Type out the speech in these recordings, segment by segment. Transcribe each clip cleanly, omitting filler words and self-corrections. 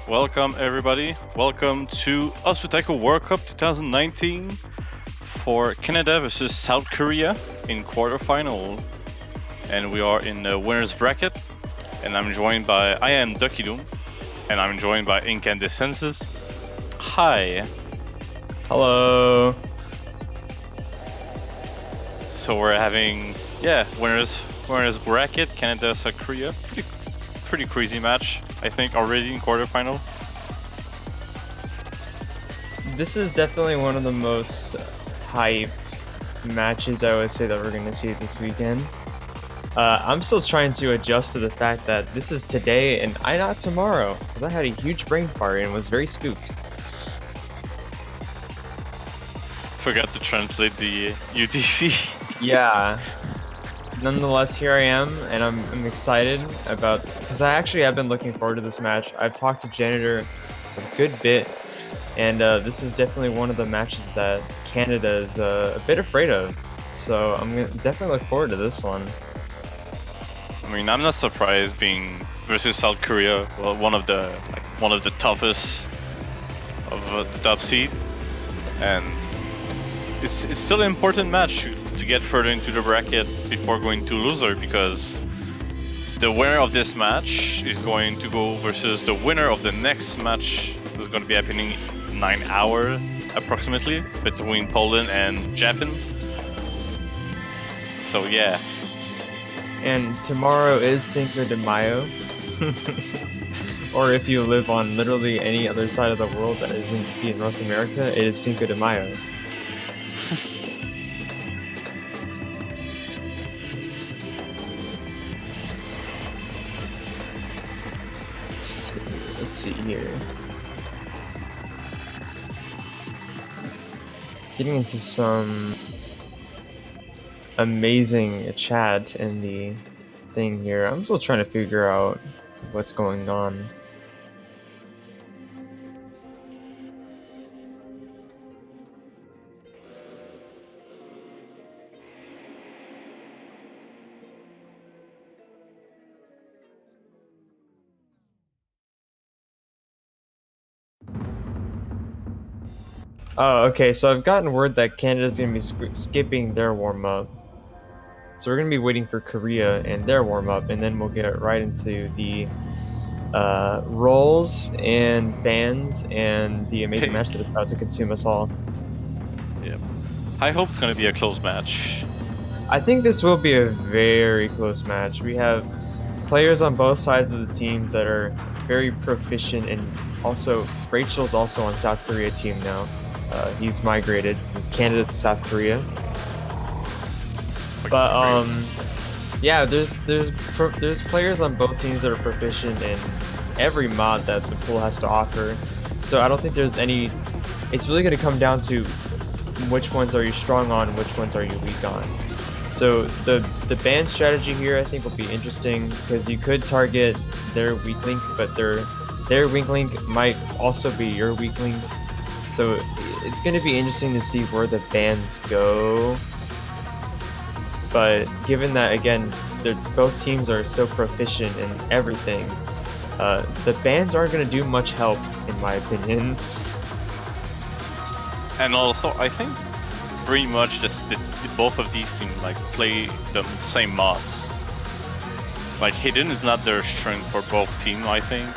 Welcome everybody. Welcome to Taiko World Cup 2019 for Canada versus South Korea in quarterfinal. And we are in the winner's bracket. And I am Ducky Doom. And I'm joined by Incandescences. Hi. Hello. So we're having, winners bracket, Canada, South Korea. Pretty crazy match, I think, already in quarterfinal. This is definitely one of the most hype matches I would say that we're going to see this weekend. I'm still trying to adjust to the fact that this is today and not tomorrow, because I had a huge brain fart and was very spooked. Forgot to translate the UTC. Yeah. Nonetheless, here I am, and I'm excited about, because I actually have been looking forward to this match. I've talked to Janitor a good bit, and this is definitely one of the matches that Canada is a bit afraid of. So I'm gonna definitely look forward to this one. I mean, I'm not surprised being versus South Korea, well, one of the toughest of the top seed, and it's still an important match to get further into the bracket before going to loser, because the winner of this match is going to go versus the winner of the next match. This is going to be happening 9 hours approximately between Poland and Japan. So yeah. And tomorrow is Cinco de Mayo. Or if you live on literally any other side of the world that isn't in North America, it is Cinco de Mayo. So, let's see here. Getting into some amazing chat in the thing here. I'm still trying to figure out what's going on. Oh, okay, so I've gotten word that Canada's going to be skipping their warm-up. So we're going to be waiting for Korea and their warm-up, and then we'll get right into the roles and bans and the amazing match that is about to consume us all. Yep. I hope it's going to be a close match. I think this will be a very close match. We have players on both sides of the teams that are very proficient, and also Rachel's also on South Korea team now. He's migrated from Canada to South Korea. But yeah, there's players on both teams that are proficient in every mod that the pool has to offer. So I don't think there's any. It's really going to come down to which ones are you strong on, which ones are you weak on. So the ban strategy here I think will be interesting, because you could target their weak link, but their weak link might also be your weak link. So it's going to be interesting to see where the bans go. But given that, again, both teams are so proficient in everything, the bans aren't going to do much help, in my opinion. And also, I think pretty much just both of these teams play the same mods. Like Hidden is not their strength for both teams, I think.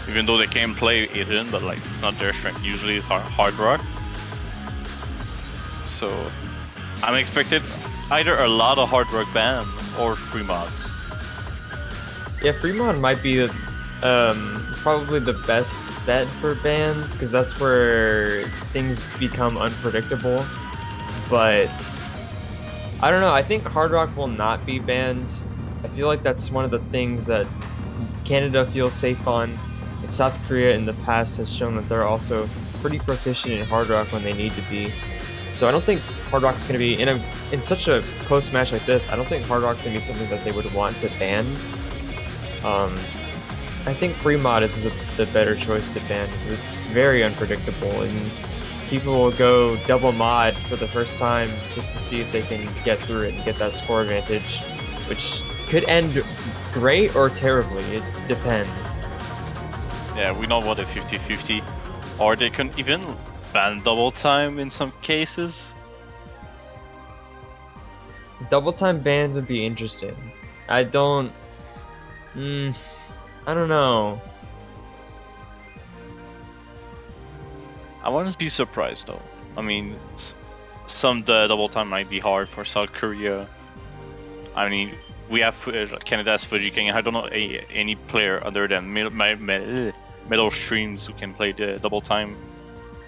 Even though they can play Hidden, but it's not their strength. Usually it's Hard Rock. So I'm expected either a lot of Hard Rock ban or free mods. Yeah, free mod might be probably the best bet for bans, because that's where things become unpredictable. But I don't know, I think Hard Rock will not be banned. I feel like that's one of the things that Canada feels safe on. And South Korea in the past has shown that they're also pretty proficient in Hard Rock when they need to be. So I don't think Hard Rock's going to be, in such a close match like this, I don't think Hard Rock's going to be something that they would want to ban. I think free mod is the better choice to ban, because it's very unpredictable, and people will go double mod for the first time just to see if they can get through it and get that score advantage, which could end great or terribly. It depends. Yeah, we don't want a 50-50. Or they can even ban double time in some cases. Double time bans would be interesting. I don't. I don't know. I wouldn't be surprised though. I mean, some double time might be hard for South Korea. I mean, we have Canada's Fuji King. I don't know any player other than middle streams who can play the double time.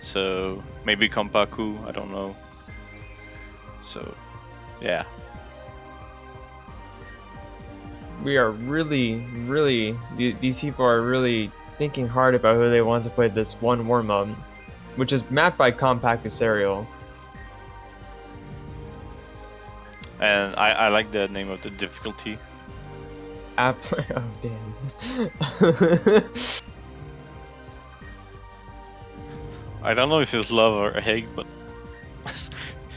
So maybe Kompaku, I don't know. So, yeah. We are really, these people are really thinking hard about who they want to play this one warm-up, which is mapped by Compact Serial. And I like the name of the difficulty. Oh, damn. I don't know if it's love or hate, but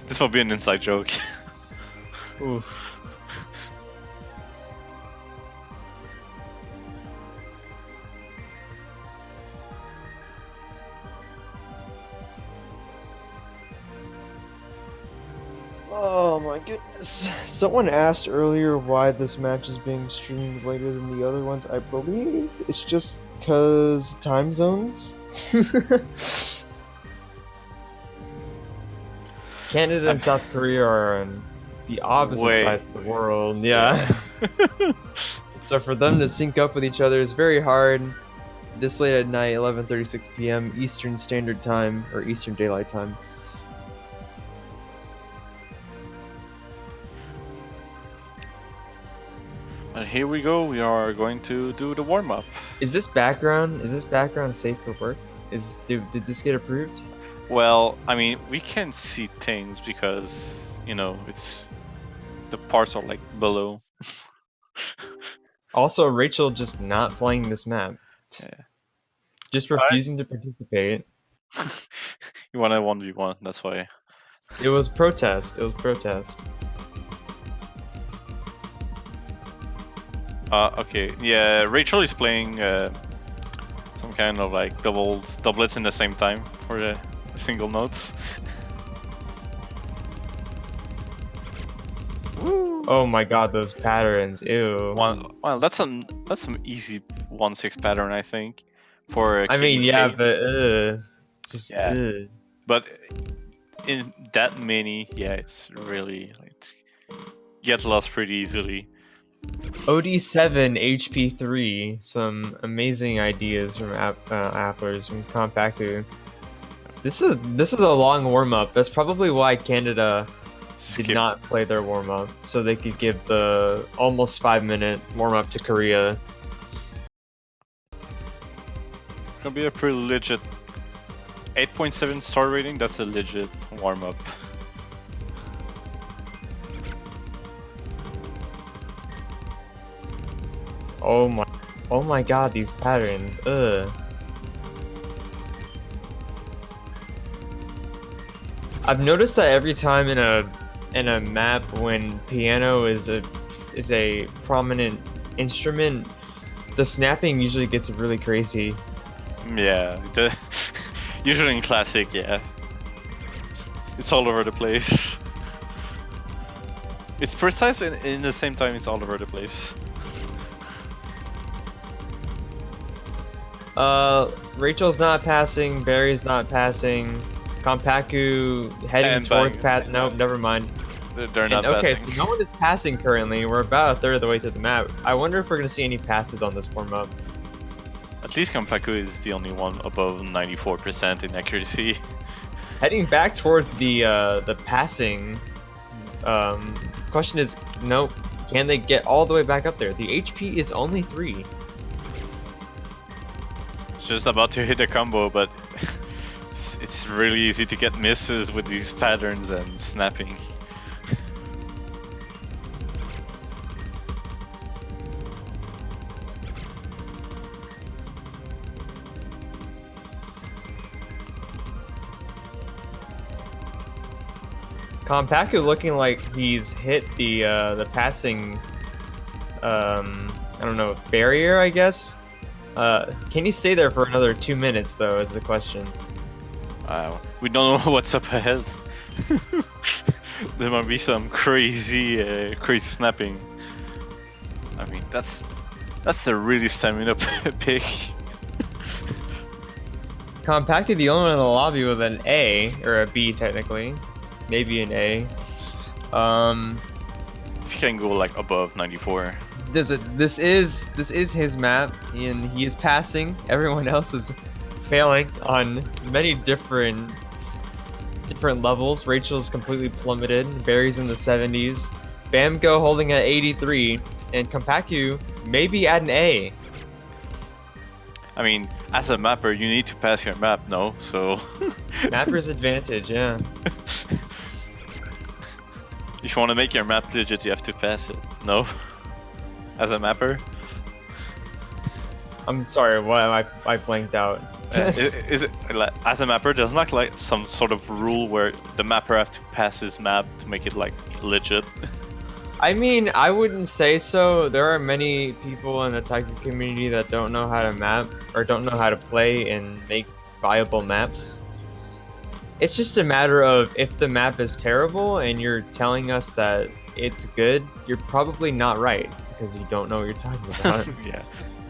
this might be an inside joke. Oof. Oh my goodness. Someone asked earlier why this match is being streamed later than the other ones. I believe it's just because time zones. Canada and South Korea are on the opposite sides of the world. Yeah. So for them to sync up with each other is very hard. This late at night, 11:36 p.m. Eastern Standard Time, or Eastern Daylight Time. And here we go. We are going to do the warm up. Is this background safe for work? Did this get approved? Well, I mean, we can see things because it's the parts are like below. Also, Rachel just not playing this map. Yeah. Just refusing to participate. You want a 1v1, that's why. It was protest. Okay, yeah, Rachel is playing some kind of like doublets in the same time for the single notes. Woo. Oh my god, those patterns! Ew. Well, that's some easy 1-6 pattern, I think. For I mean, yeah, K. but just yeah. But in that many, yeah, it's really get lost pretty easily. OD7 HP3, some amazing ideas from Applers from Kompaku. This is a long warm up. That's probably why Canada did not play their warm up, so they could give the almost 5-minute warm up to Korea. It's gonna be a pretty legit 8.7 star rating. That's a legit warm up. Oh my god, these patterns. Ugh. I've noticed that every time in a map when piano is a prominent instrument, the snapping usually gets really crazy. Yeah, usually in classic, yeah. It's all over the place. It's precise, but in the same time, it's all over the place. Rachel's not passing, Barry's not passing, Kompaku heading towards Pat. Nope, never mind. They're not passing. Okay, so no one is passing currently. We're about a third of the way to the map. I wonder if we're gonna see any passes on this warm-up. At least Kompaku is the only one above 94% in accuracy. Heading back towards the passing. Question is, nope. Can they get all the way back up there? The HP is only 3. Just about to hit a combo, but it's really easy to get misses with these patterns and snapping. Kompaku looking like he's hit the passing I don't know, barrier, I guess. Can he stay there for another 2 minutes though? Is the question. We don't know what's up ahead. There might be some crazy snapping. I mean, that's a really stamina pick. Compacted the only one in the lobby with an A or a B technically, maybe an A. If you can go like above 94. This is his map, and he is passing. Everyone else is failing on many different levels. Rachel's completely plummeted. Barry's in the 70s. Bamgo holding at 83, and Kompaku maybe at an A. I mean, as a mapper, you need to pass your map, no? So Mapper's advantage, yeah. if you want to make your map legit, you have to pass it. No? As a mapper? I'm sorry, what I blanked out. Is it like, as a mapper? There's not like some sort of rule where the mapper have to pass his map to make it like legit. I mean, I wouldn't say so. There are many people in the taiko community that don't know how to map or don't know how to play and make viable maps. It's just a matter of if the map is terrible and you're telling us that it's good, you're probably not right because you don't know what you're talking about. Yeah.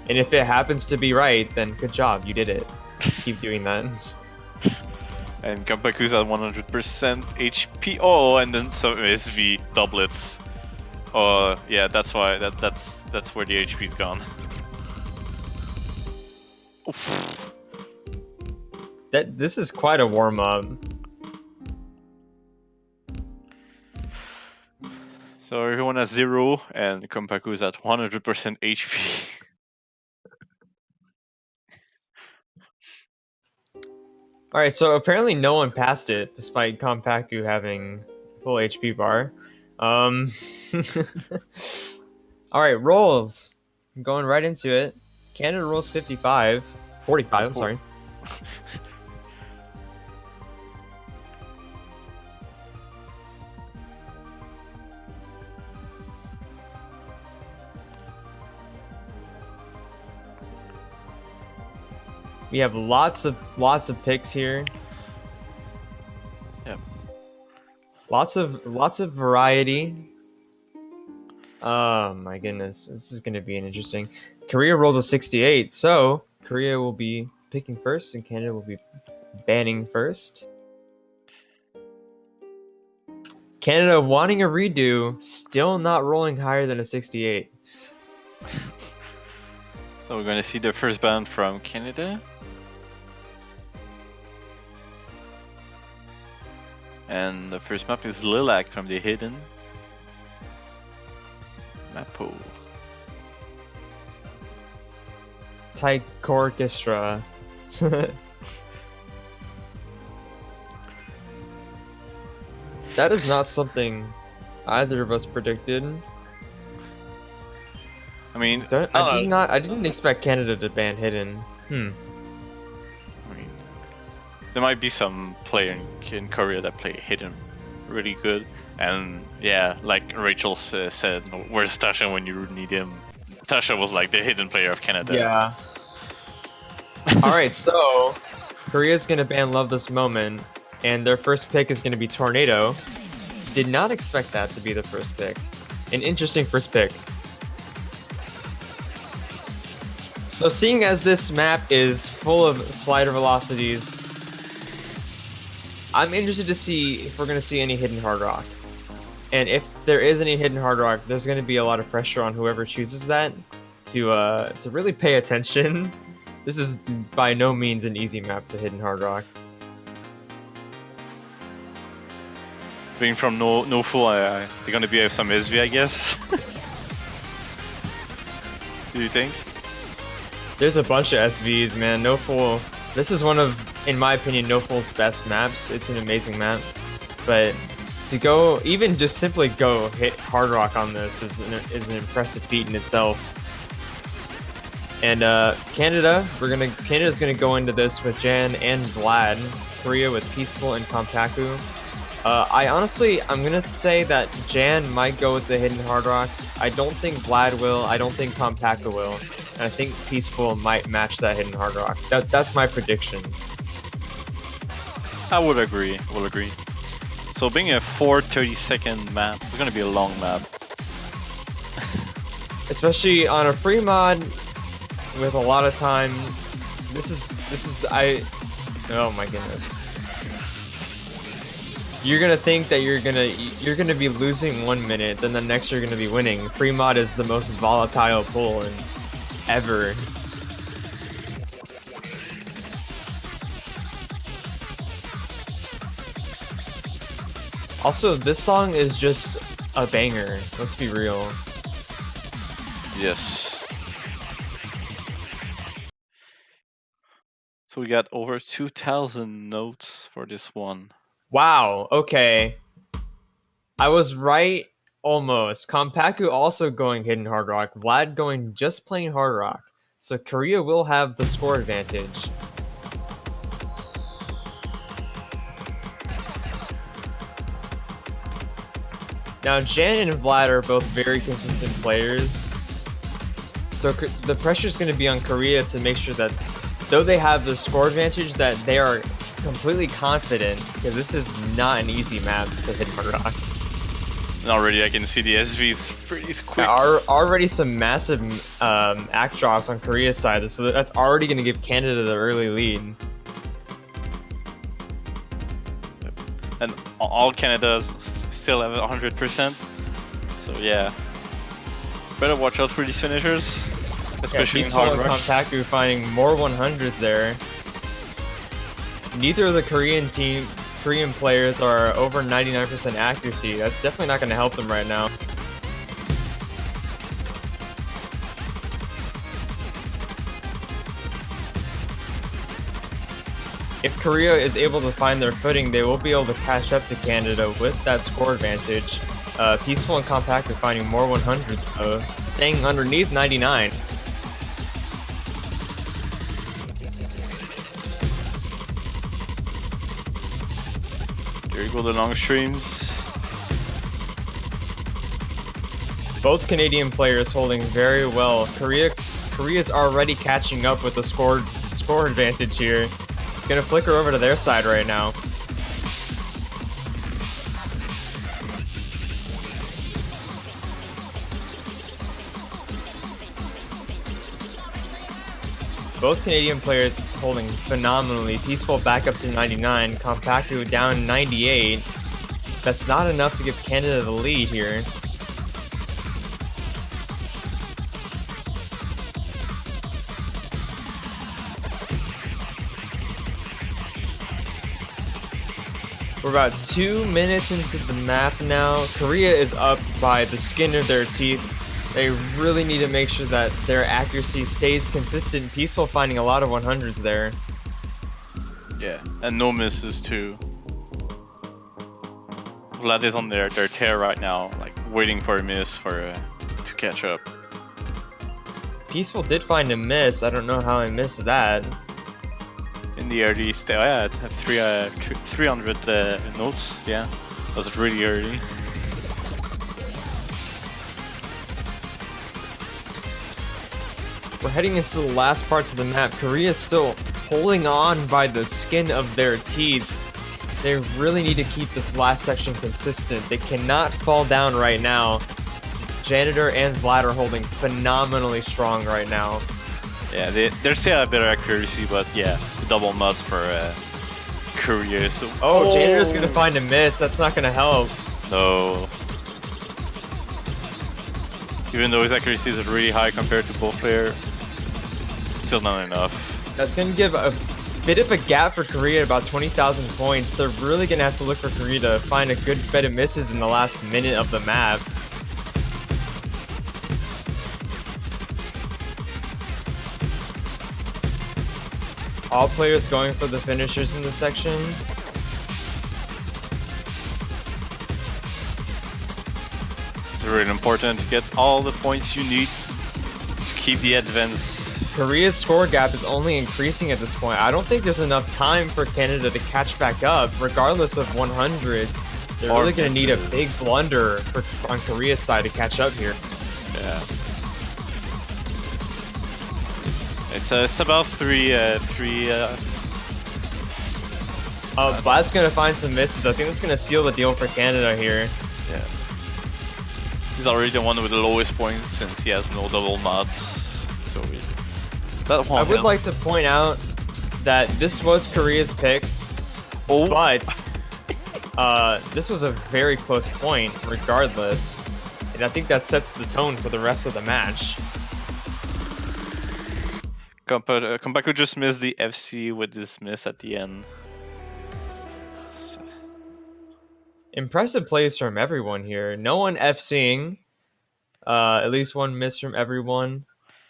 And if it happens to be right, then good job, you did it. Just keep doing that. And Kompaku's at 100% HP. Oh, and then some SV doublets. Oh, yeah, that's why that's where the HP's gone. Oof. This is quite a warm up. So everyone has 0 and Kompaku's at 100% HP. Alright, so apparently no one passed it, despite Kompaku having full HP bar. Alright, rolls. I'm going right into it. Canada rolls 45. 45, I'm sorry. We have lots of picks here. Yep. Lots of variety. Oh my goodness, this is going to be an interesting. Korea rolls a 68, so Korea will be picking first, and Canada will be banning first. Canada wanting a redo, still not rolling higher than a 68. So we're gonna see the first ban from Canada. And the first map is Lilac from the Hidden map pool. Taiko Orchestra. That is not something either of us predicted. I mean, I didn't expect Canada to ban Hidden. I mean, there might be some player in Korea that play Hidden really good, and yeah, like Rachel said, where's Tasha when you need him? Tasha was like the Hidden player of Canada. Yeah. Alright, so Korea's gonna ban Love This Moment, and their first pick is gonna be Tornado. Did not expect that to be the first pick. An interesting first pick. So seeing as this map is full of slider velocities, I'm interested to see if we're going to see any hidden hard rock. And if there is any hidden hard rock, there's going to be a lot of pressure on whoever chooses that to really pay attention. This is by no means an easy map to hidden hard rock. Being from no full, they're gonna be some SV, I guess. Do you think? There's a bunch of SVs, man. No Fool. This is one of, in my opinion, No Fool's best maps. It's an amazing map, but to go, even just simply go hit hard rock on this is an impressive feat in itself. And Canada's gonna go into this with Jan and Vlad. Korea with Peaceful and Kompaku. I'm gonna say that Jan might go with the hidden hard rock. I don't think Vlad will. I don't think Compacta will. And I think Peaceful might match that hidden hard rock. That's my prediction. I would agree. So being a 4:30-second map, it's gonna be a long map. Especially on a free mod with a lot of time. Oh my goodness. You're gonna think that you're gonna be losing 1 minute, then the next you're gonna be winning. Free mod is the most volatile pool ever. Also, this song is just a banger. Let's be real. Yes. So we got over 2,000 notes for this one. Wow, okay. I was right almost. Kompaku also going hidden hard rock. Vlad going just plain hard rock. So Korea will have the score advantage. Now Jan and Vlad are both very consistent players. So the pressure is going to be on Korea to make sure that though they have the score advantage, that they are completely confident, because this is not an easy map to hit hard rock. And already I can see the SVs pretty quick. There are already some massive act drops on Korea's side, so that's already going to give Canada the early lead. And all Canada still have 100%. So yeah, better watch out for these finishers, especially in hard and rush. Kompaku finding more 100s there. Neither of the Korean players are over 99% accuracy. That's definitely not going to help them right now. If Korea is able to find their footing, they will be able to catch up to Canada with that score advantage. Peaceful and Compact are finding more 100s though, staying underneath 99. There you go, the long streams. Both Canadian players holding very well. Korea's already catching up with the score advantage here. Gonna flicker over to their side right now. Both Canadian players holding phenomenally. Peaceful back up to 99, Compactu down 98. That's not enough to give Canada the lead here. We're about 2 minutes into the map now. Korea is up by the skin of their teeth. They really need to make sure that their accuracy stays consistent. Peaceful finding a lot of 100s there. Yeah, and no misses too. Vlad is on their tear right now, like waiting for a miss to catch up. Peaceful did find a miss. I don't know how I missed that. In the early stage, yeah, 300 notes. Yeah, that was really early. We're heading into the last parts of the map. Korea is still holding on by the skin of their teeth. They really need to keep this last section consistent. They cannot fall down right now. Janitor and Vlad are holding phenomenally strong right now. Yeah, they're still a better accuracy, but yeah, double must for Korea. So Janitor's gonna find a miss. That's not gonna help. No. Even though his accuracy is really high compared to both players, still not enough. That's gonna give a bit of a gap for Korea at about 20,000 points. They're really gonna have to look for Korea to find a good bit of misses in the last minute of the map. All players going for the finishers in this section. It's really important to get all the points you need to keep the advance. Korea's score gap is only increasing at this point. I don't think there's enough time for Canada to catch back up, regardless of 100s. They're Or really going to need a misses. big blunder on Korea's side to catch up here. Yeah. It's about three. Vlad's going to find some misses. I think that's going to seal the deal for Canada here. Yeah. He's already the one with the lowest points since he has no double mods. So that one. I would like to point out that this was Korea's pick, but this was a very close point regardless. And I think that sets the tone for the rest of the match. Kompaku just missed the FC with this miss at the end. Impressive plays from everyone here. No one FCing. At least one miss from everyone.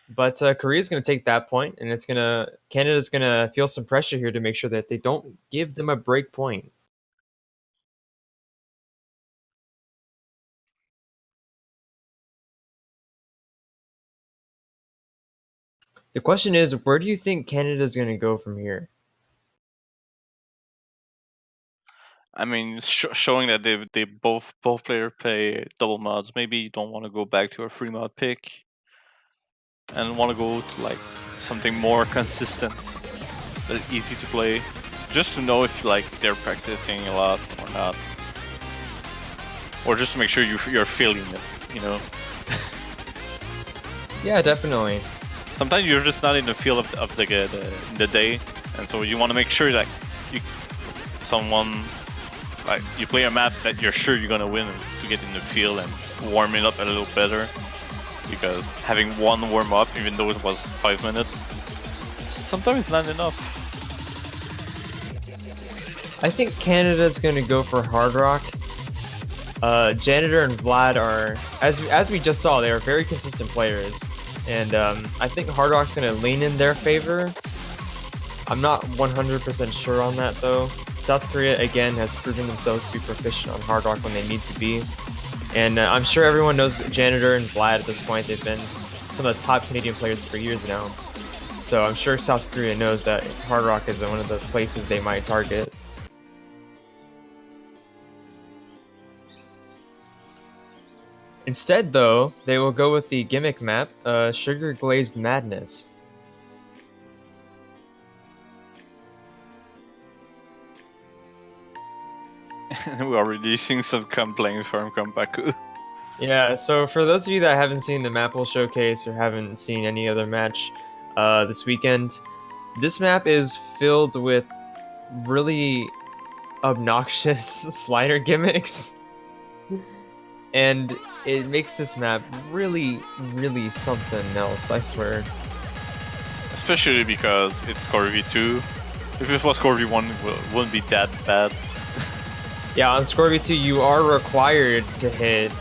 But Korea's going to take that point, and Canada's going to feel some pressure here to make sure that they don't give them a break point. The question is, where do you think Canada's going to go from here? I mean, showing that they both players play double mods. Maybe you don't want to go back to a free mod pick, and want to go to like something more consistent, that is easy to play, just to know if like they're practicing a lot or not, or just to make sure you're feeling it. You know. Yeah, definitely. Sometimes you're just not in the feel of the day, and so you want to make sure that you play a map that you're sure you're gonna win to get in the feel and warm it up a little better. Because having one warm up, even though it was 5 minutes, sometimes it's not enough. I think Canada's going to go for Hard Rock. Janitor and Vlad are, as we just saw, they are very consistent players. And I think Hard Rock's going to lean in their favor. I'm not 100% sure on that though. South Korea, again, has proven themselves to be proficient on Hard Rock when they need to be. And I'm sure everyone knows Janitor and Vlad at this point. They've been some of the top Canadian players for years now. So I'm sure South Korea knows that Hard Rock is one of the places they might target. Instead, though, they will go with the gimmick map, Sugar Glazed Madness. We're already seeing some complaints from Kompaku. Yeah, so for those of you that haven't seen the Mapple Showcase or haven't seen any other match this weekend, this map is filled with really obnoxious slider gimmicks. And it makes this map really, really something else, I swear. Especially because it's Core V2. If it was Core V1, it wouldn't be that bad. Yeah, on Score 2 you are required to hit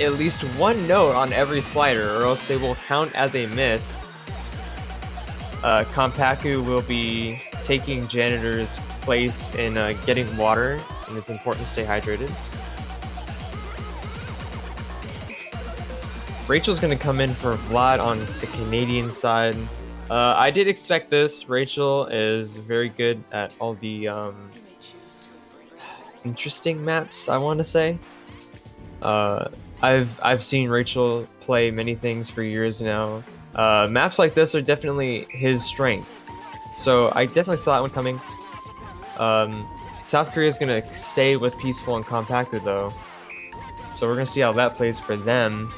at least one note on every slider, or else they will count as a miss. Kompaku will be taking Janitor's place in getting water, and it's important to stay hydrated. Rachel's going to come in for Vlad on the Canadian side. I did expect this. Rachel is very good at all the interesting maps, I want to say. I've seen Rachel play many things for years now. Maps like this are definitely his strength, so I definitely saw that one coming. South Korea is going to stay with Peaceful and Compacted though, so we're going to see how that plays for them.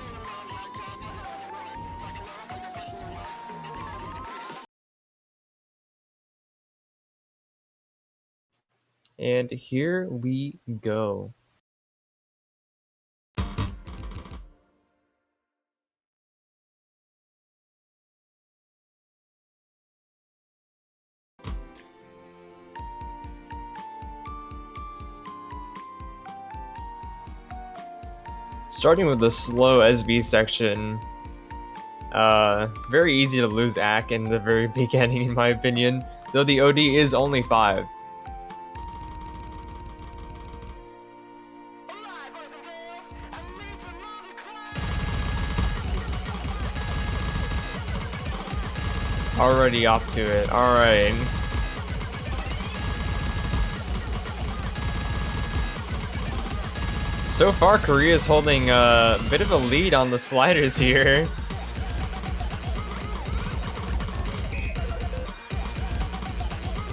And here we go. Starting with the slow SB section. Very easy to lose AC in the very beginning, in my opinion, though the OD is only 5. Already off to it. Alright. So far, Korea is holding a bit of a lead on the sliders here.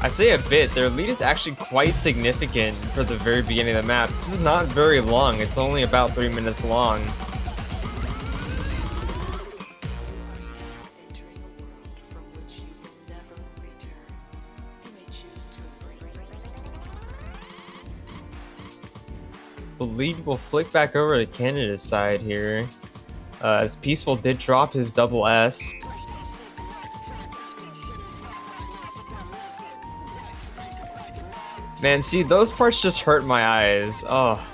I say a bit, their lead is actually quite significant for the very beginning of the map. This is not very long, it's only about 3 minutes long. The lead will flick back over to Canada's side here, as Peaceful did drop his double S. Man, see, those parts just hurt my eyes. Oh.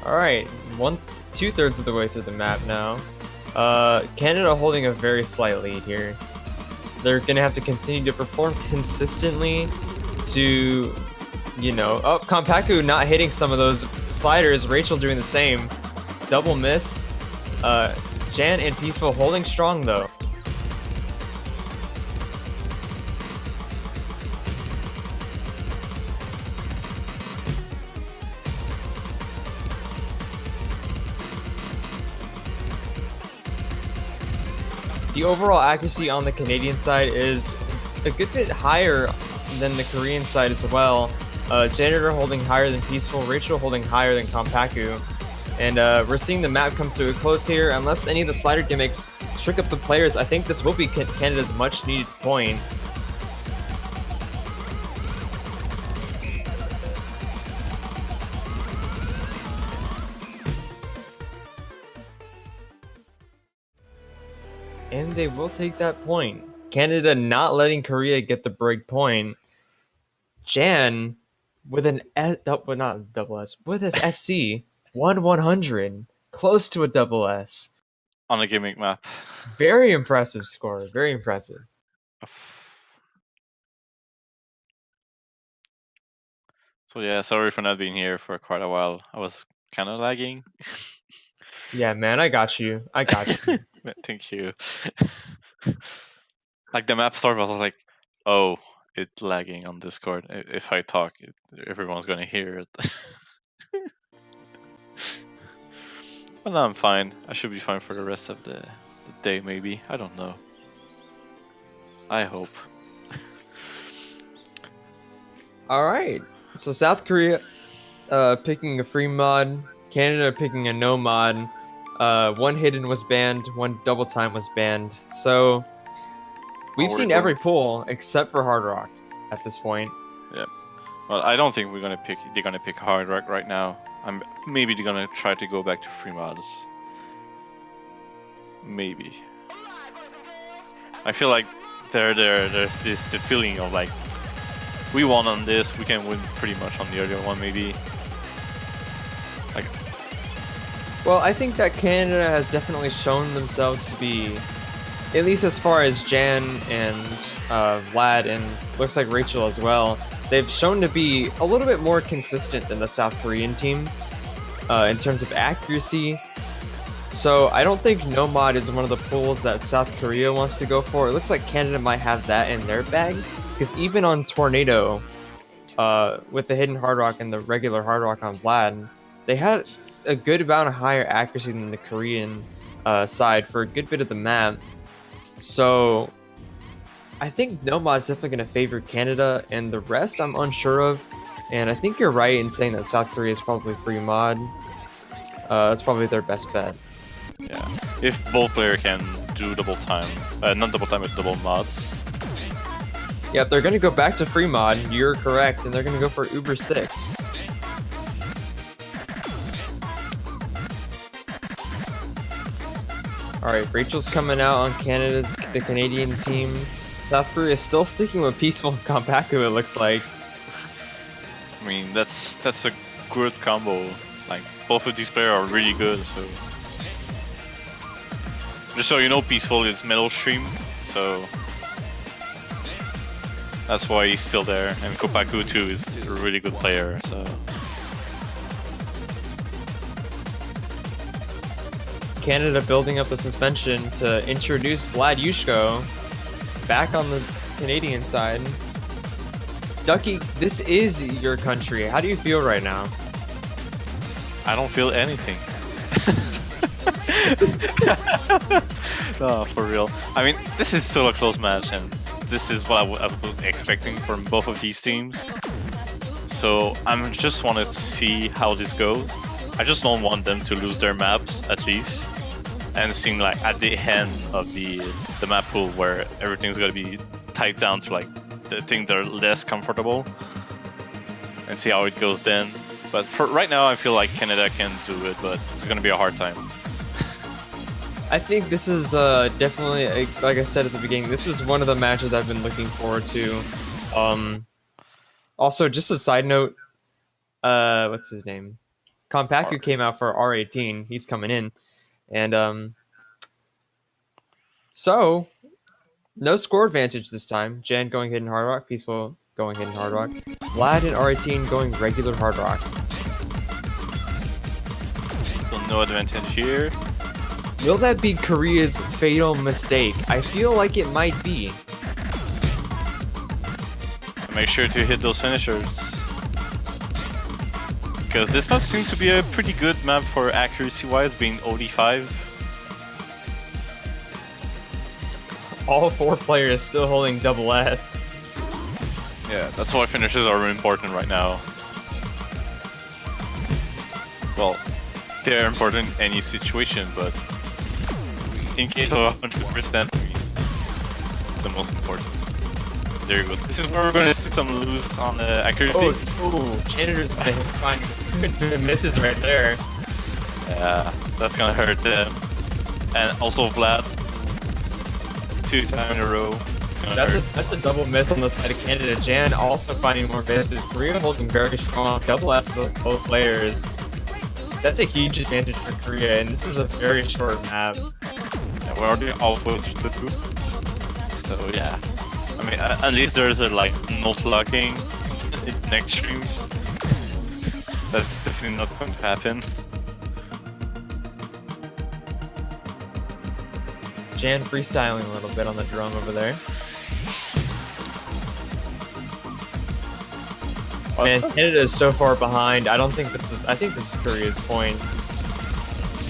Alright, 2/3 of the way through the map now. Canada holding a very slight lead here. They're gonna have to continue to perform consistently to, you know... Oh, Kompaku not hitting some of those sliders. Rachel doing the same. Double miss. Jan and Peaceful holding strong though. The overall accuracy on the Canadian side is a good bit higher than the Korean side as well. Janitor holding higher than Peaceful, Rachel holding higher than Kompaku. And we're seeing the map come to a close here. Unless any of the slider gimmicks trick up the players, I think this will be Canada's much needed point. And they will take that point. Canada not letting Korea get the break point. Jan with an not double S, with an FC 1/100, close to a double S on a gimmick map. Very impressive score. Very impressive. So yeah, sorry for not being here for quite a while. I was kind of lagging. Yeah, man, I got you. I got you. Thank you. Like the map started, I was like, oh, it's lagging on Discord. If I talk, everyone's gonna hear it. But now I'm fine. I should be fine for the rest of the day, maybe. I don't know. I hope. Alright, so South Korea picking a free mod, Canada picking a no mod, one hidden was banned, one double time was banned. So we've seen every pool except for Hard Rock at this point. Yep. Well, I don't think they're gonna pick Hard Rock right now. Maybe they're gonna try to go back to free mods. Maybe. I feel like there's the feeling of like, we won on this, we can win pretty much on the other one, maybe. Like, well, I think that Canada has definitely shown themselves to be, at least as far as Jan and Vlad and looks like Rachel as well, they've shown to be a little bit more consistent than the South Korean team in terms of accuracy. So I don't think no mod is one of the pools that South Korea wants to go for. It looks like Canada might have that in their bag, because even on Tornado, with the hidden Hard Rock and the regular Hard Rock on Vlad, they had a good amount of higher accuracy than the Korean side for a good bit of the map. So I think no mod is definitely going to favor Canada, and the rest I'm unsure of. And I think you're right in saying that South Korea is probably free mod. That's probably their best bet. Yeah, if both players can do double time, not double time, but double mods. Yep, they're going to go back to free mod, you're correct, and they're going to go for Uber 6. Alright, Rachel's coming out on Canada, the Canadian team. South Korea is still sticking with Peaceful and Kompaku, it looks like. I mean, that's a good combo. Like, both of these players are really good, so... Just so you know, Peaceful is middle stream, so... That's why he's still there, and Kompaku too is a really good player, so... Canada building up the suspension to introduce Vlad Yushko back on the Canadian side. Ducky, this is your country. How do you feel right now? I don't feel anything. No, for real. I mean, this is still a close match, and this is what I was expecting from both of these teams. So I just wanted to see how this goes. I just don't want them to lose their maps, at least. And seeing like at the end of the map pool where everything's gonna be tied down to like the things that are less comfortable, and see how it goes then. But for right now, I feel like Canada can do it, but it's gonna be a hard time. I think this is definitely, like I said at the beginning, this is one of the matches I've been looking forward to. Also, just a side note, what's his name? Kompaku came out for R18. He's coming in, and so no score advantage this time. Jan going hidden hard rock, Peaceful going hidden hard rock, Vlad and R18 going regular hard rock. So no advantage here. Will that be Korea's fatal mistake? I feel like it might be. Make sure to hit those finishers. Because this map seems to be a pretty good map for accuracy-wise, being OD5. All 4 players still holding double S. Yeah, that's why finishers are important right now. Well, they're important in any situation, but in case of 100%, the most important. There you go. This is where we're going to see some loose on the accuracy. Oh, Janitor's gonna find good misses right there. Yeah, that's gonna hurt them. And also Vlad, 2 times in a row. That's a double miss on the side of Canada. Jan also finding more misses. Korea holding very strong double S's of both players. That's a huge advantage for Korea, and this is a very short map. Yeah, we're already all pushed to 2. So yeah. I mean, at least there's a like not locking in next streams. That's definitely not going to happen. Jan freestyling a little bit on the drum over there. Man, Canada is so far behind. I don't think this is. I think this is Korea's point.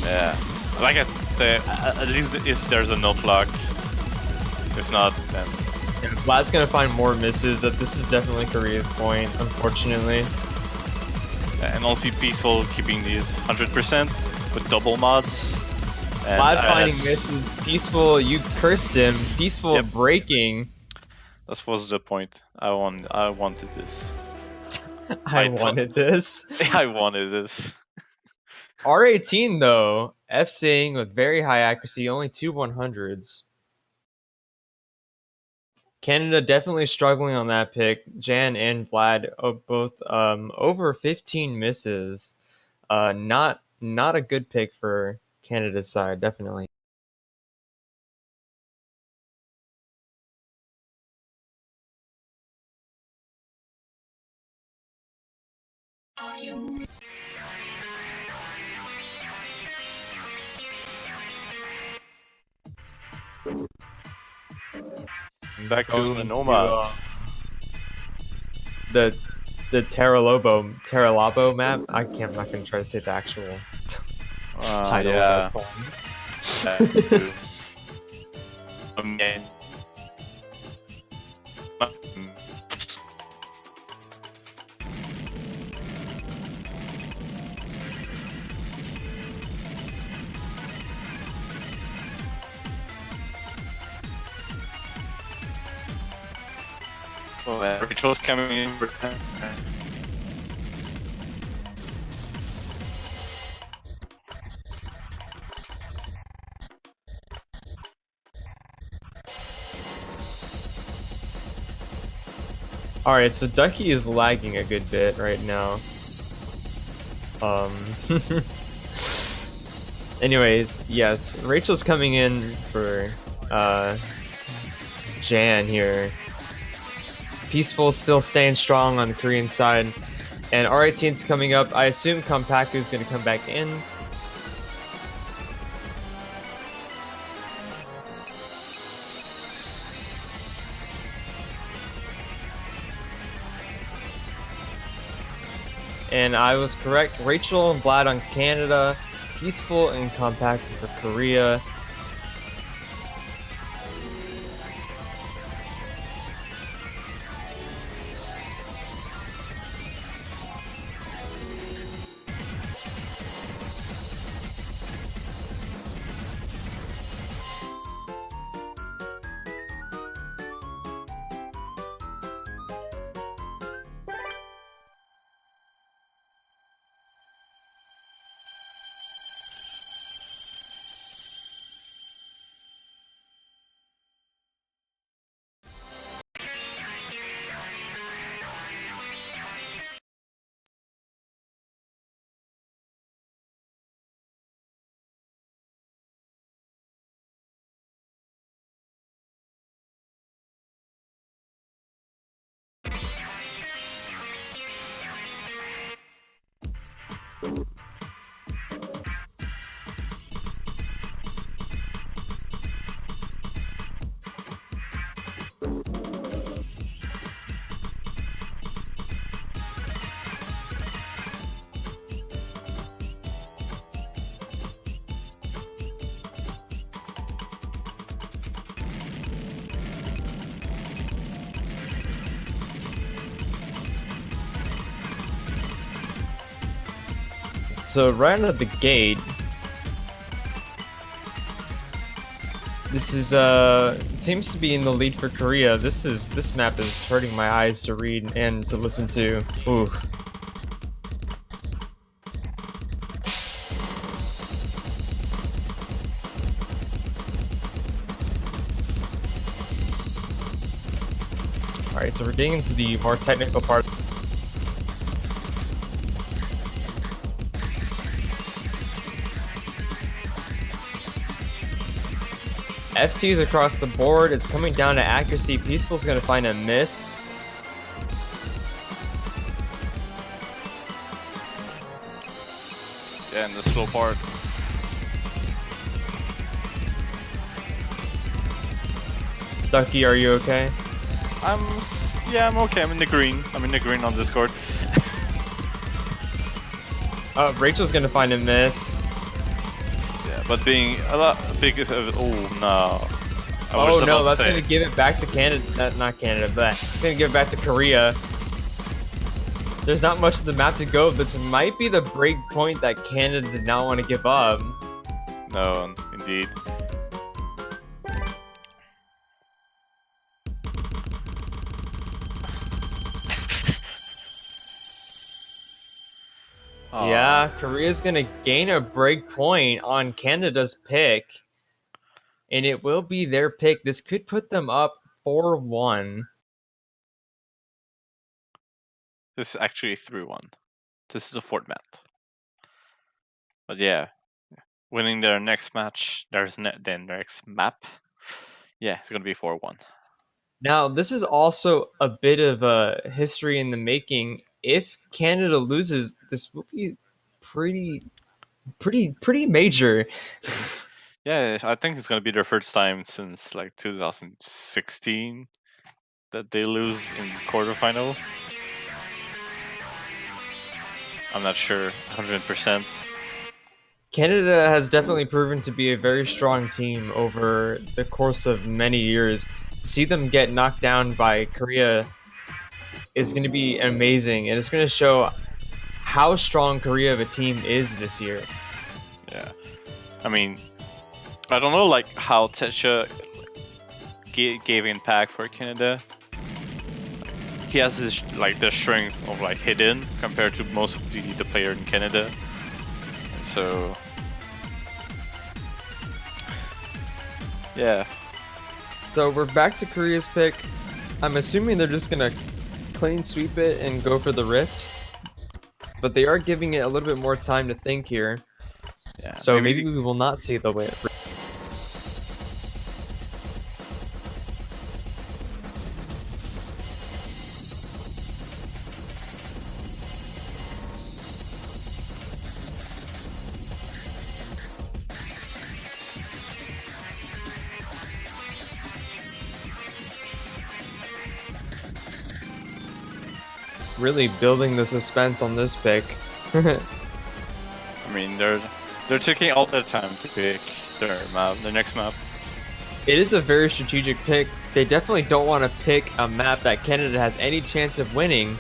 Yeah, like I said, at least if there's a not lock. If not, then. Yeah, Vlad's gonna find more misses. This is definitely Korea's point, unfortunately. And also Peaceful keeping these 100% with double mods. And Vlad finding misses. Peaceful, you cursed him. Peaceful breaking. That was the point. I wanted this. I wanted this. I wanted this. R18 though, FCing with very high accuracy, only 2 100s. Canada definitely struggling on that pick. Jan and Vlad both over 15 misses. Not a good pick for Canada's side, definitely. Back to the Nomad. The Terralabo map. I'm not gonna try to say the actual title of that song. Rachel's coming in. Alright, so Ducky is lagging a good bit right now. Anyways, yes, Rachel's coming in for Jan here. Peaceful still staying strong on the Korean side. And R18's coming up. I assume Kompaku's going to come back in. and I was correct. Rachel and Vlad on Canada, Peaceful and Compact for Korea. So right out of the gate, this is seems to be in the lead for Korea. This map is hurting my eyes to read and to listen to. Ooh. All right, so we're getting into the more technical part. FC's across the board. It's coming down to accuracy. Peaceful's gonna find a miss. Yeah, in the slow part. Ducky, are you okay? Yeah, I'm okay. I'm in the green. I'm in the green on Discord. Rachel's gonna find a miss. Yeah, but being a lot big is oh no. Oh no, that's gonna give it back to Canada. Not Canada, but it's gonna give it back to Korea. There's not much of the map to go. This might be the break point that Canada did not want to give up. No, indeed. Yeah, Korea's gonna gain a break point on Canada's pick. And it will be their pick. This could put them up 4-1. This is actually 3-1. This is a format. But yeah, winning their next match, their next map, yeah, it's gonna be 4-1. Now, this is also a bit of a history in the making. If Canada loses, this will be pretty major. Yeah, I think it's gonna be their first time since like 2016 that they lose in quarterfinal. I'm not sure 100%. Canada has definitely proven to be a very strong team over the course of many years. To see them get knocked down by Korea is going to be amazing, and it's going to show how strong Korea of a team is this year. Yeah, I mean, I don't know like how Techa gave impact for Canada. He has his like the strength of like hidden compared to most of the player in Canada. So yeah. So we're back to Korea's pick. I'm assuming they're just gonna clean sweep it and go for the rift, but they are giving it a little bit more time to think here. Yeah. So maybe we will not see the way. really building the suspense on this pick. I mean, they're taking all their time to pick their next map. It is a very strategic pick. They definitely don't want to pick a map that Canada has any chance of winning,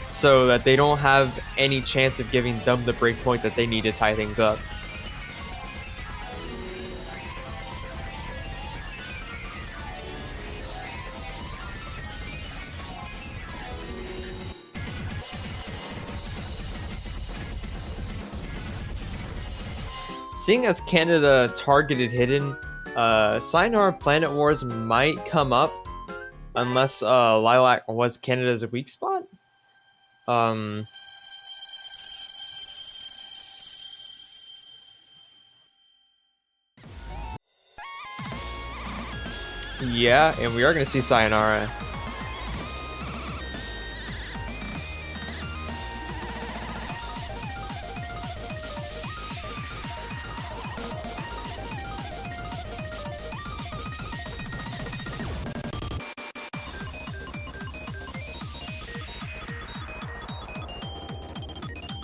so that they don't have any chance of giving them the breakpoint that they need to tie things up. Seeing as Canada targeted hidden, Sayonara Planet Wars might come up unless Lilac was Canada's weak spot. Yeah, and we are going to see Sayonara.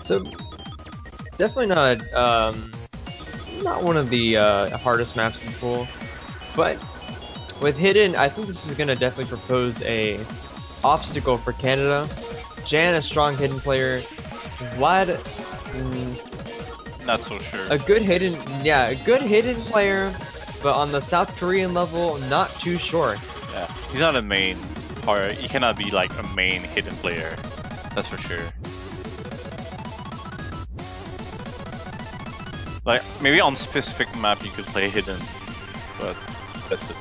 So definitely not one of the hardest maps in the pool, but with hidden, I think this is gonna definitely propose a obstacle for Canada. Jan, a strong hidden player. Vlad, Not so sure. a good hidden player, but on the South Korean level, not too sure. Yeah, he's not a main part. He cannot be like a main hidden player. That's for sure. Like maybe on specific map you could play hidden, but that's it.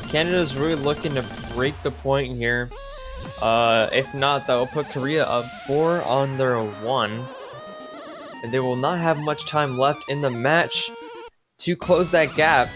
Canada's really looking to break the point here. If not, that will put Korea up 4 on their 1. And they will not have much time left in the match to close that gap.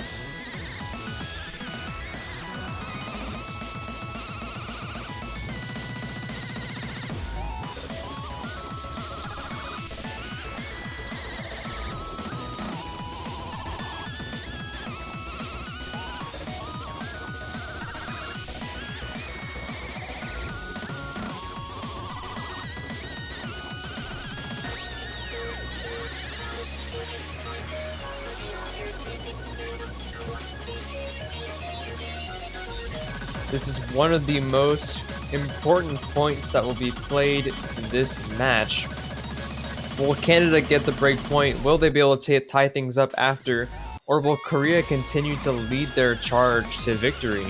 This is one of the most important points that will be played in this match. Will Canada get the break point? Will they be able to tie things up after? Or will Korea continue to lead their charge to victory?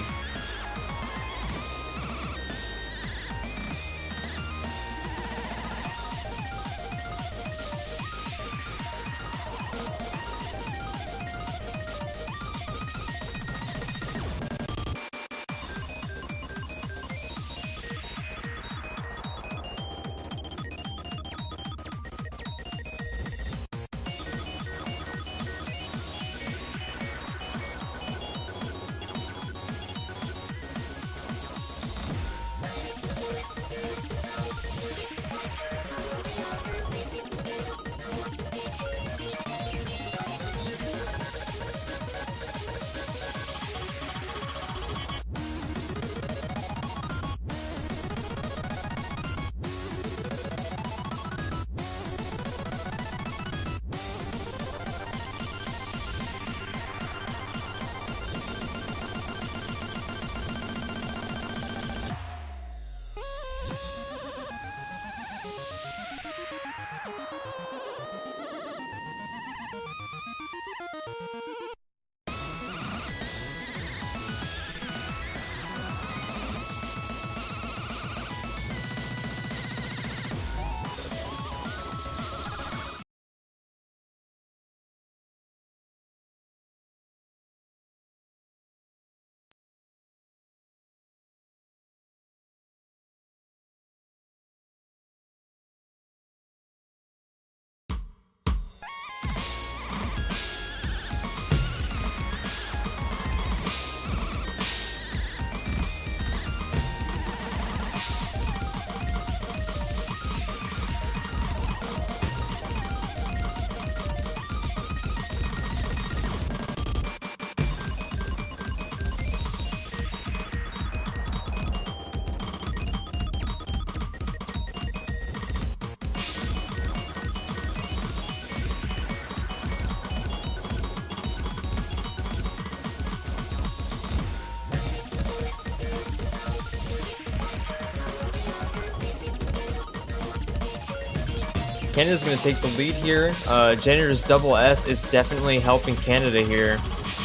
Canada's going to take the lead here. Janitor's double S is definitely helping Canada here.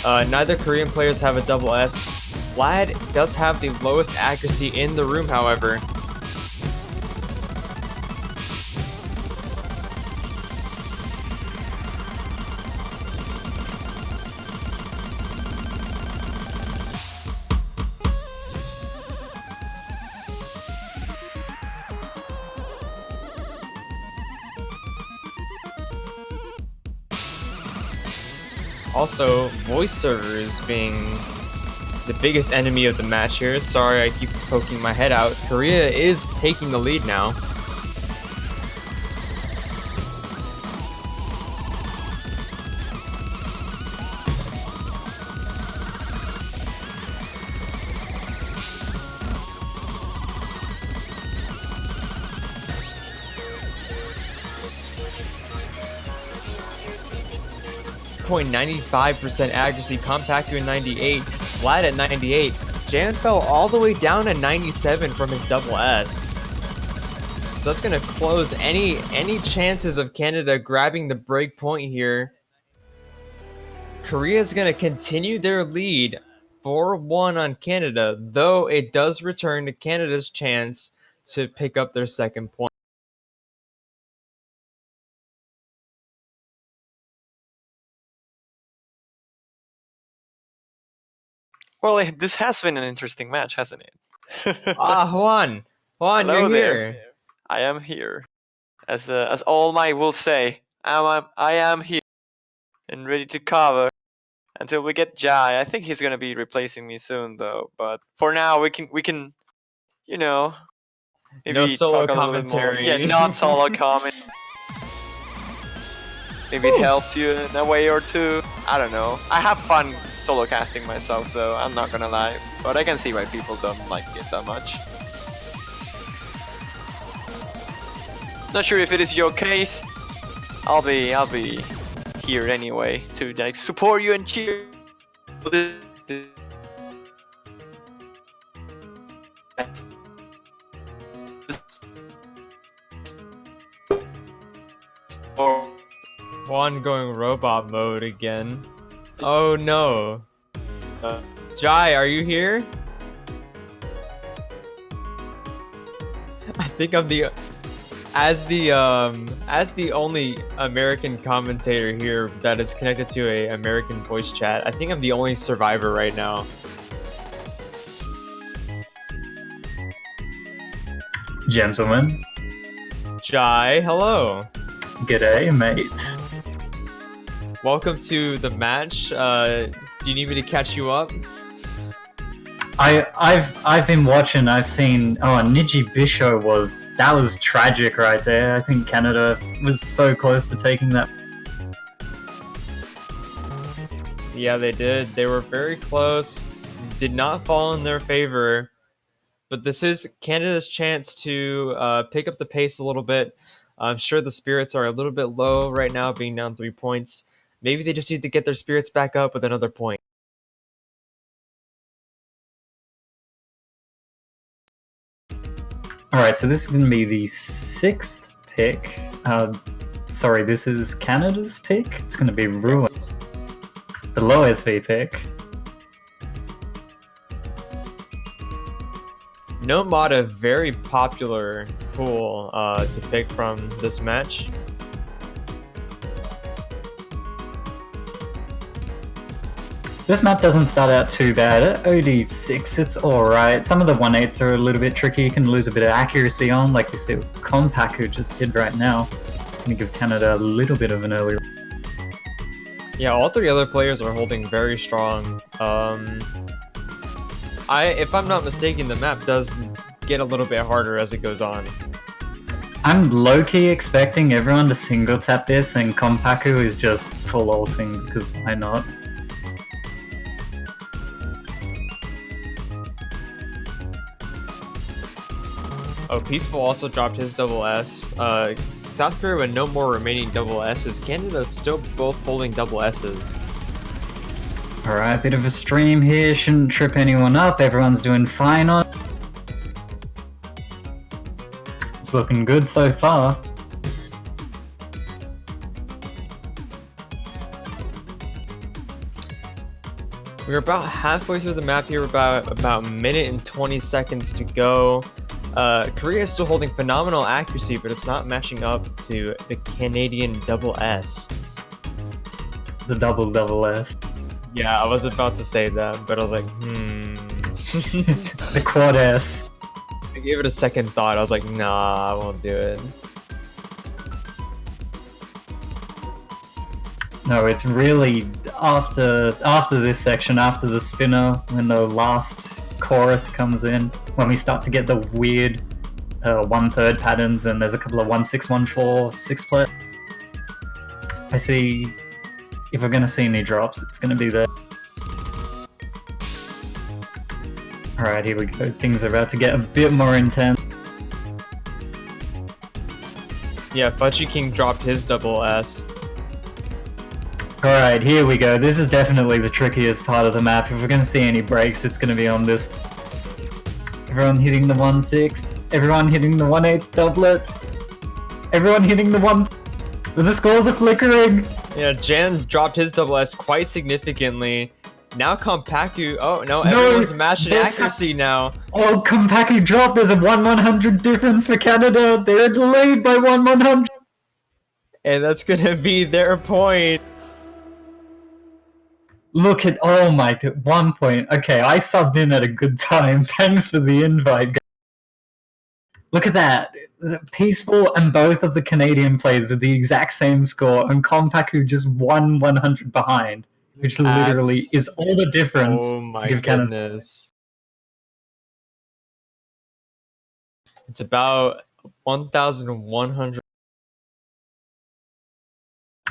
Neither Korean players have a double S. Vlad does have the lowest accuracy in the room, however. Also, voice servers being the biggest enemy of the match here. Sorry, I keep poking my head out. Korea is taking the lead now. .95% accuracy, Compactu at 98, Vlad at 98. Jan fell all the way down to 97 from his double S. So that's gonna close any chances of Canada grabbing the break point here. Korea is gonna continue their lead 4-1 on Canada, though it does return to Canada's chance to pick up their second point. Well, this has been an interesting match, hasn't it? Juan, Hello you're there. here. I am here, as All Might will say. I am here and ready to cover until we get Jai. I think he's gonna be replacing me soon, though. But for now, we can, you know, maybe No solo talk a little bit more. commentary. Yeah, not solo comment. Maybe it helps you in a way or two. I don't know. I have fun solo casting myself, though. I'm not gonna lie, but I can see why people don't like it that much. Not sure if it is your case. I'll be here anyway to like support you and cheer. Juan going robot mode again. Oh no. Jai, are you here? I think I'm the as the only American commentator here that is connected to a American voice chat. I think I'm the only survivor right now. Gentlemen, Jai, hello. g'day, mate. Welcome to the match. Do you need me to catch you up? I've been watching. I've seen. Oh, Niji Bisho was tragic right there. I think Canada was so close to taking that. Yeah, they did. They were very close. Did not fall in their favor. But this is Canada's chance to pick up the pace a little bit. I'm sure the spirits are a little bit low right now, being down 3 points. Maybe they just need to get their spirits back up with another point. Alright, so this is going to be the 6th pick. Sorry, this is Canada's pick. It's going to be Ruin, Yes. the low SV pick. No mod, a very popular pool to pick from this match. This map doesn't start out too bad. At OD6, it's alright. Some of the 1-8s are a little bit tricky. You can lose a bit of accuracy on, like we see what Compactu just did right now. Gonna give Canada a little bit of an early. Yeah, all three other players are holding very strong. If I'm not mistaken, the map does get a little bit harder as it goes on. I'm low-key expecting everyone to single tap this, and Compactu is just full ulting, because why not? Oh, Peaceful also dropped his double S. South Korea with no more remaining double S's. Canada's still both holding double S's. Alright, bit of a stream here, shouldn't trip anyone up, everyone's doing fine on. It's looking good so far. We're about halfway through the map here, about a minute and 20 seconds to go. Korea is still holding phenomenal accuracy, but it's not matching up to the Canadian double S. The double S. Yeah, I was about to say that, but I was like, The quad S. I gave it a second thought. I was like, nah, I won't do it. No, it's really after this section, after the spinner, when the last chorus comes in, when we start to get the weird 1/3 patterns, and there's a couple of 1/6, 1/4, 6-play. I see. If we're gonna see any drops, it's gonna be there. Alright, here we go. Things are about to get a bit more intense. Yeah, Fudgy King dropped his double S. Alright, here we go. This is definitely the trickiest part of the map. If we're gonna see any breaks, it's gonna be on this. Everyone hitting the 1/6. Everyone hitting the 1/8 doublets. Everyone hitting the 1... The scores are flickering! Yeah, Jan dropped his double S quite significantly. Now Kompaku... Oh, no, everyone's matching accuracy now. Oh, Kompaku dropped! There's a 1/100 difference for Canada! They're delayed by 1/100! And that's gonna be their point. Look at... Oh my god, 1 point. Okay, I subbed in at a good time. Thanks for the invite. Look at that. Peaceful and both of the Canadian players with the exact same score, and Kompaku just 1/100 behind, which literally is all the difference. Oh my to give Canada. goodness. It's about 1,100.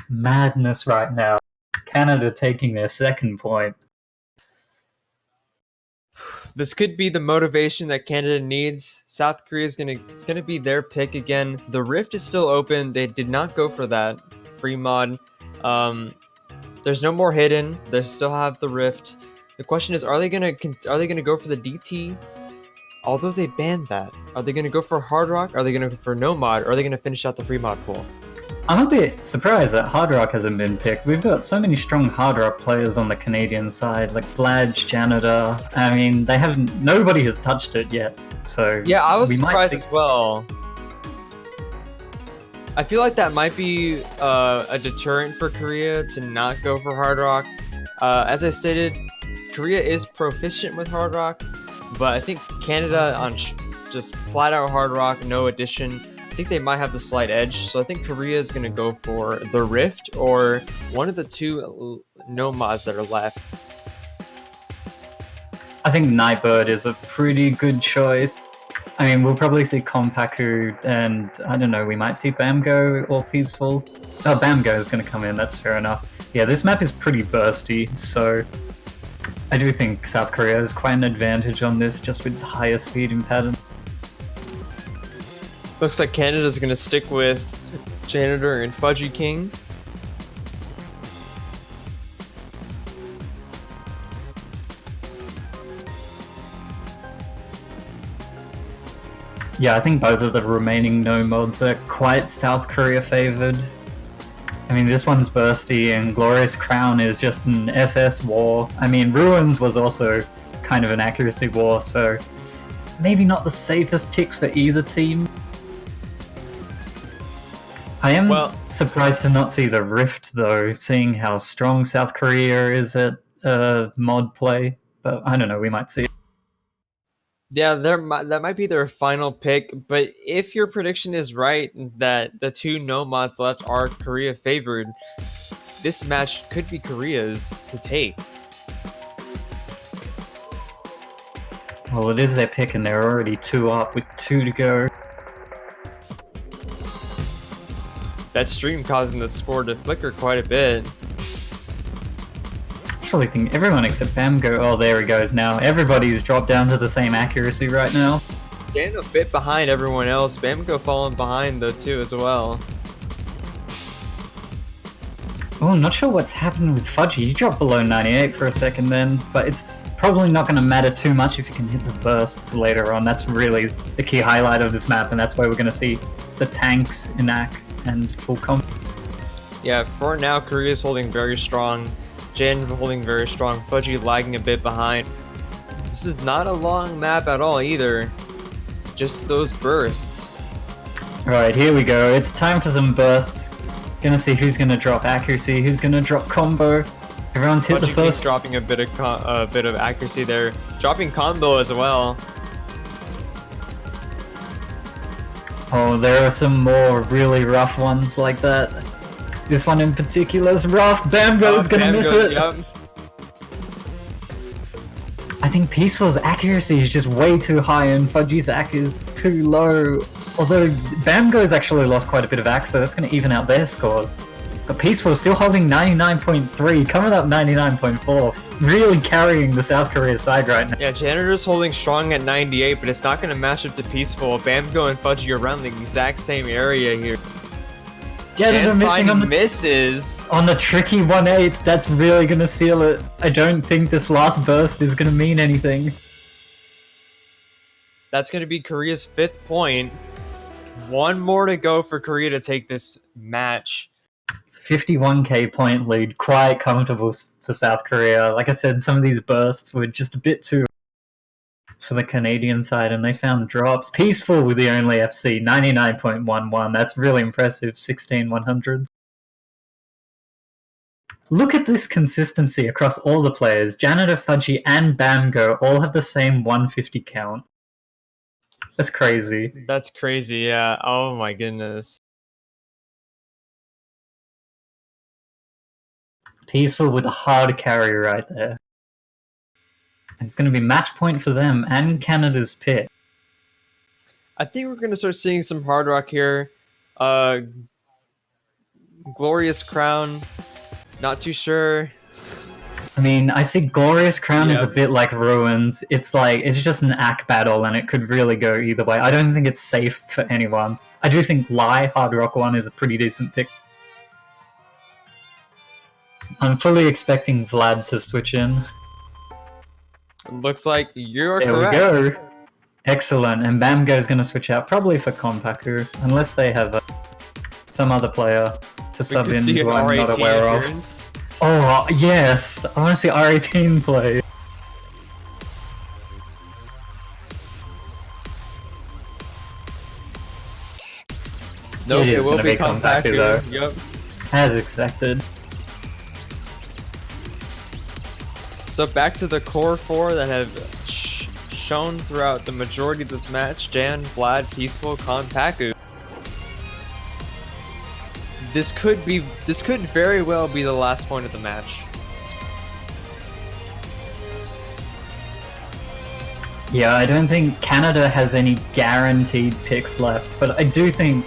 Madness right now. Canada taking their second point. This could be the motivation that Canada needs. South Korea is it's gonna be their pick again. The Rift is still open. They did not go for that free mod. There's no more hidden. They still have the Rift. The question is, are they gonna go for the DT? Although they banned that, are they gonna go for Hard Rock? Are they gonna go for no mod? Or are they gonna finish out the free mod pool? I'm a bit surprised that Hard Rock hasn't been picked. We've got so many strong Hard Rock players on the Canadian side, like Vlad, Janitor. I mean, they haven't. Nobody has touched it yet. So yeah, I was we surprised might see... as well. I feel like that might be a deterrent for Korea to not go for Hard Rock. As I stated, Korea is proficient with Hard Rock, but I think Canada on just flat out Hard Rock, no addition. I think they might have the slight edge, so I think Korea is going to go for the Rift or one of the two no mods that are left. I think Nightbird is a pretty good choice. I mean, we'll probably see Kompaku and, I don't know, we might see Bamgo or Peaceful. Oh, Bamgo is going to come in, that's fair enough. Yeah, this map is pretty bursty, so I do think South Korea has quite an advantage on this, just with the higher speeding pattern. Looks like Canada's going to stick with Janitor and Fudgy King. Yeah, I think both of the remaining no mods are quite South Korea favored. I mean, this one's bursty, and Glorious Crown is just an SS war. I mean, Ruins was also kind of an accuracy war, so maybe not the safest pick for either team. I am surprised to not see the Rift, though, seeing how strong South Korea is at mod play. But I don't know, we might see. Yeah, that might be their final pick, but if your prediction is right that the two no mods left are Korea favored, this match could be Korea's to take. Well, it is their pick, and they're already 2 up with 2 to go. That stream causing the score to flicker quite a bit. I actually think everyone except Bamgo... Oh, there he goes now. Everybody's dropped down to the same accuracy right now. Getting a bit behind everyone else. Bamgo falling behind though too as well. Oh, not sure what's happened with Fudgy. He dropped below 98 for a second then, but it's probably not going to matter too much if you can hit the bursts later on. That's really the key highlight of this map, and that's where we're going to see the tanks in AC and full comp. Yeah, for now, Korea is holding very strong. Jan holding very strong. Fudgy lagging a bit behind. This is not a long map at all either. Just those bursts. Alright, here we go. It's time for some bursts. Gonna see who's gonna drop accuracy, who's gonna drop combo. Everyone's hit the Fudgy first. dropping a bit of accuracy there. Dropping combo as well. Oh, there are some more really rough ones like that. This one in particular is rough. Bamgo's gonna miss it. Yep. I think Peaceful's accuracy is just way too high and Fudgy's ac is too low. Although Bamgo's actually lost quite a bit of ac, so that's gonna even out their scores. But Peaceful's still holding 99.3, coming up 99.4. Really carrying the South Korea side right now. Yeah, Janitor's holding strong at 98, but it's not going to match up to Peaceful. Bamgo and Fudgy are around the exact same area here. Janitor missing on the misses. on the tricky 1/8. That's really gonna seal it. I don't think this last burst is gonna mean anything. That's going to be Korea's 5th point. One more to go for Korea to take this match. 51k point lead, quite comfortable for South Korea. Like I said, some of these bursts were just a bit too for the Canadian side, and they found drops. Peaceful with the only FC, 99.11. That's really impressive, 16/100. Look at this consistency across all the players. Janitor, Fudgy, and Bamgo all have the same 150 count. That's crazy. That's crazy, yeah. Oh my goodness. Peaceful with a hard carry right there. It's going to be match point for them and Canada's pick. I think we're going to start seeing some hard rock here. Glorious Crown. Not too sure. I mean, I see Glorious Crown is a Yeah. bit like Ruins. It's like, it's just an AC battle and it could really go either way. I don't think it's safe for anyone. I do think Lai Hard Rock 1 is a pretty decent pick. I'm fully expecting Vlad to switch in. Looks like you're There correct. we go. Excellent. And Bamgo's going to switch out probably for Kompaku, unless they have some other player to We sub could in see who an I'm not R18 aware of. appearance. Oh, yes! I want to see R18 play. Nope, It it is will gonna be be Kompaku, Kompaku. though. Yep. As expected. So back to the core four that have shown throughout the majority of this match: Jan, Vlad, Peaceful, Kompaku. This could very well be the last point of the match. Yeah, I don't think Canada has any guaranteed picks left, but I do think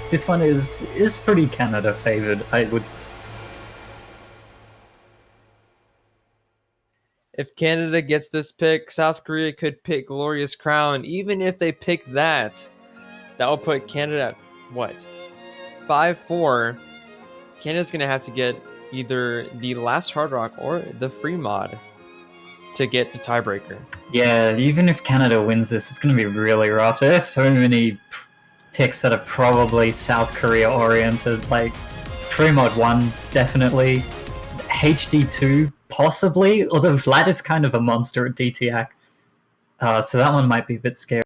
this one is pretty Canada favored, I would say. If Canada gets this pick, South Korea could pick Glorious Crown. Even if they pick that, that will put Canada at what? 5-4. Canada's gonna have to get either the last Hard Rock or the free mod to get to tiebreaker. Yeah, even if Canada wins this, it's going to be really rough. There's so many picks that are probably South Korea oriented, like Free Mod 1, definitely. HD2, possibly, although Vlad is kind of a monster at DTAC. So that one might be a bit scary.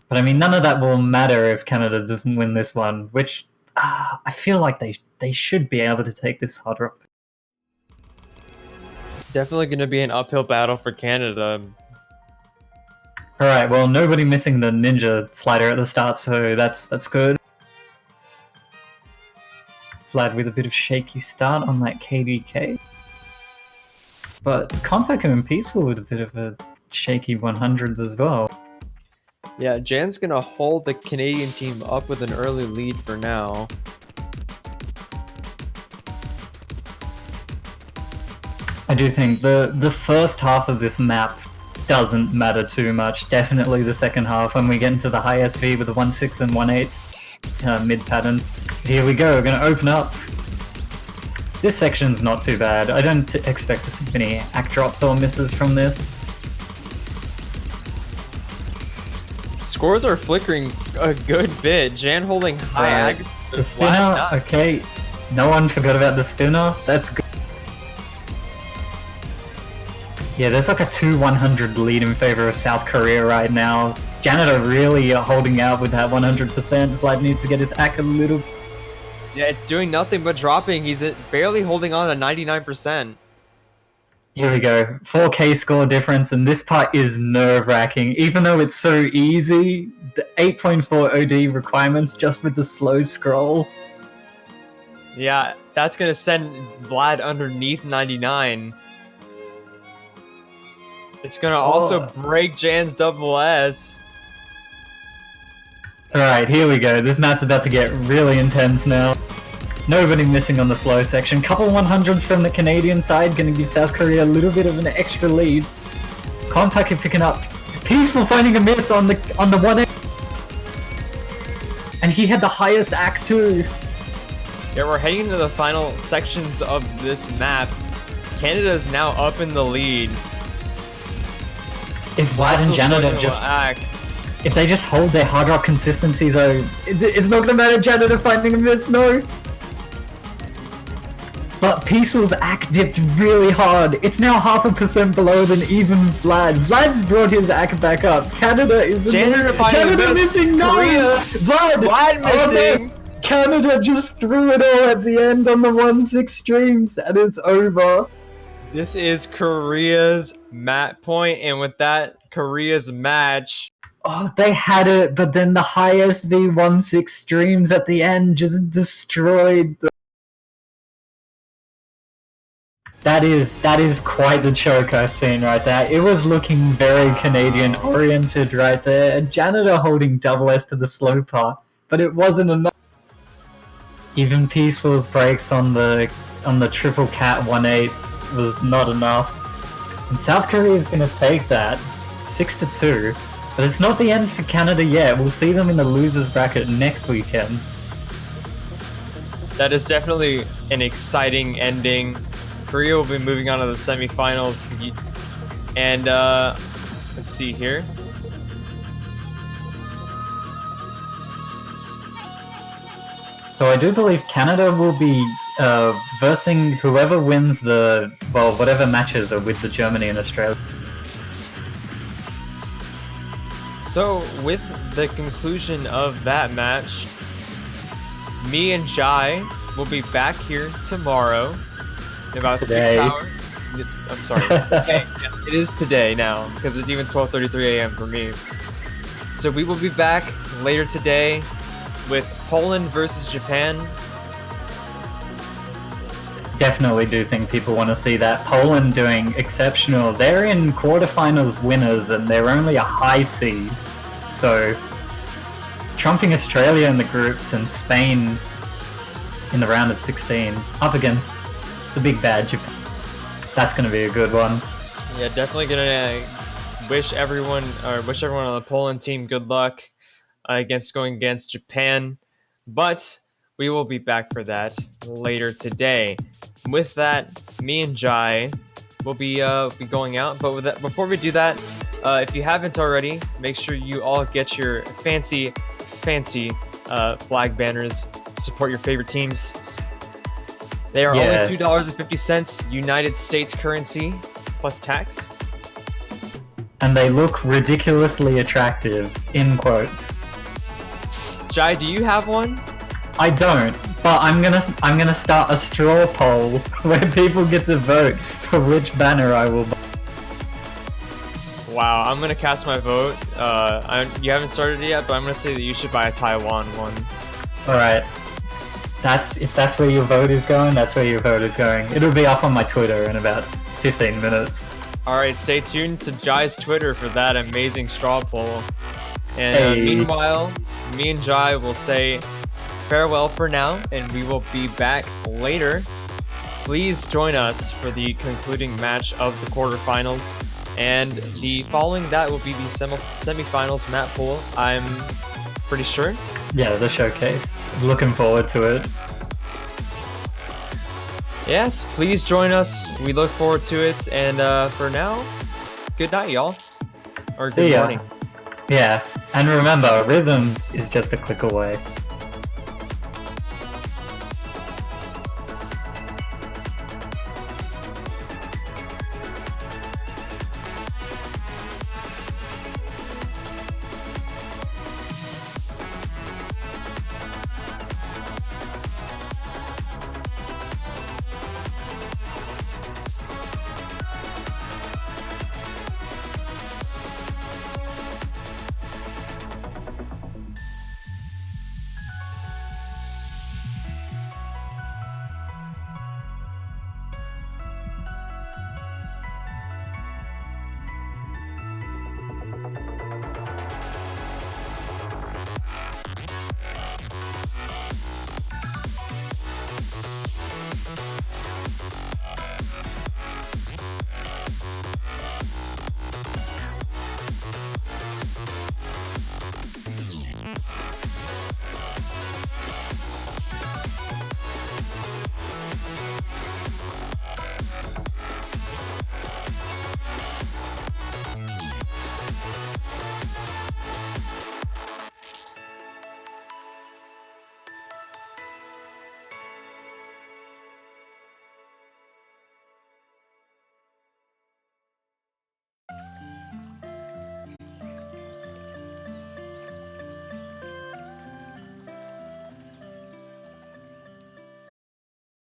But I mean, none of that will matter if Canada doesn't win this one, which I feel like they should be able to take this hard rock. Definitely gonna be an uphill battle for Canada. Alright, well, nobody missing the ninja slider at the start, so that's good. Vlad with a bit of shaky start on that KDK. But Kompaku and Peaceful with a bit of a shaky 100s as well. Yeah, Jan's gonna hold the Canadian team up with an early lead for now. I do think the first half of this map doesn't matter too much. Definitely the second half when we get into the high SV with the 1.6 and 1.8 mid pattern. Here we go, we're going to open up. This section's not too bad. I don't expect to see any act drops or misses from this. Scores are flickering a good bit. Jan holding high ag. The spinner, okay. No one forgot about the spinner. That's good. Yeah, there's like a 2-100 lead in favor of South Korea right now. Janitor really holding out with that 100%. Vlad needs to get his act a little... Yeah, it's doing nothing but dropping. He's barely holding on to 99%. Here we go. 4K score difference, and this part is nerve-wracking. Even though it's so easy, the 8.4 OD requirements just with the slow scroll. Yeah, that's gonna send Vlad underneath 99. It's gonna also break Jan's double S. Alright, here we go. This map's about to get really intense now. Nobody missing on the slow section. Couple 100s from the Canadian side, gonna give South Korea a little bit of an extra lead. Compact picking up. Peaceful finding a miss on the 1A. And he had the highest act too. Yeah, we're heading into the final sections of this map. Canada is now up in the lead. If Vlad and Janitor just... If they just hold their hard rock consistency though, it's not gonna matter Janitor finding a miss, no! But Peaceful's act dipped really hard. It's now 0.5% below than even Vlad. Vlad's brought his act back up. Canada is Janitor missing, no! Vlad missing! Oh, no. Canada just threw it all at the end on the 1-6 streams, and it's over. This is Korea's mat point, and with that, Korea's match. Oh, they had it, but then the highest V16 streams at the end just destroyed them. That is quite the choke I've seen right there. It was looking very Canadian oriented right there. Janitor holding double S to the slow part, but it wasn't enough. Even Peaceful's breaks on the triple cat 1-8 was not enough. And South Korea is going to take that 6-2. But it's not the end for Canada yet. We'll see them in the losers bracket next weekend. That is definitely an exciting ending. Korea will be moving on to the semifinals. And let's see here. So I do believe Canada will be versing whoever wins whatever matches are with the Germany and Australia. So, with the conclusion of that match, me and Jai will be back here tomorrow in about Today. 6 hours. I'm sorry. Okay, yeah, it is today now, because it's even 12:33 a.m. for me. So we will be back later today with Poland versus Japan. Definitely do think people want to see that. Poland doing exceptional. They're in quarterfinals winners and they're only a high seed. So, trumping Australia in the groups and Spain in the round of 16 up against the big bad Japan. That's going to be a good one. Yeah, definitely gonna wish everyone on the Poland team good luck going against Japan. But we will be back for that later today. With that, me and Jai will be going out. But with that, before we do that, if you haven't already, make sure you all get your fancy flag banners. Support your favorite teams. They are only $2.50 United States currency plus tax. And they look ridiculously attractive, in quotes. Jai, do you have one? I don't, but I'm gonna start a straw poll where people get to vote for which banner I will buy. Wow, I'm gonna cast my vote. You haven't started it yet, but I'm gonna say that you should buy a Taiwan one. Alright. If that's where your vote is going, that's where your vote is going. It'll be up on my Twitter in about 15 minutes. Alright, stay tuned to Jai's Twitter for that amazing straw poll. And meanwhile, me and Jai will say farewell for now, and we will be back later. Please join us for the concluding match of the quarterfinals, and the following that will be the semifinals map pool, I'm pretty sure. Yeah, the showcase. Looking forward to it. Yes, please join us. We look forward to it, and for now, good night, y'all. Or See good ya. morning. Yeah, and remember, rhythm is just a click away.